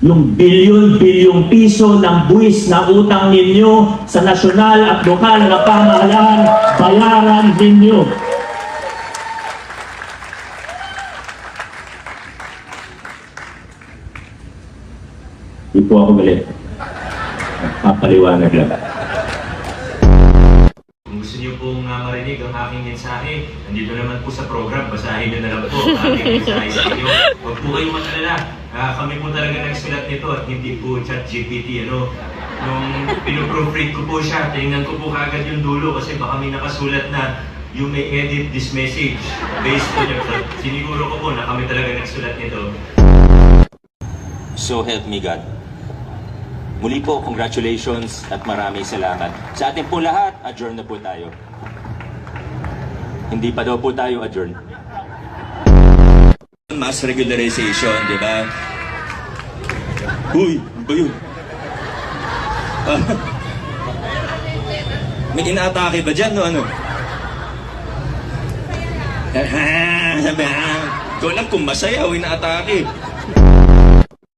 yung bilyon-bilyong piso ng buwis na utang ninyo sa nasyonal at lokal na pamahalaan, bayaran ninyo. Di po ako galit. Papaliwanag lang. Kung gusto niyo pong marinig ang aking mensahe, nandito naman po sa program, basahin niyo na lang po ang aking mensahe sa inyo. Huwag po kayong matalala. Kami po talaga nagsulat nito at hindi po ChatGPT. Nung pinoproofread ko po siya, tingnan ko po kagad yung dulo kasi baka may nakasulat na you may edit this message based on your thought. Siniguro ko po na kami talaga nagsulat nito. So help me God. Muli po, congratulations at maraming salamat. Sa ating po lahat, adjourn na po tayo. Hindi pa daw po tayo adjourn. Mass regularization, di ba? Uy, ano ba yun? May inaatake ba dyan, no ano? Sabi, ko lang kung masaya o inaatake.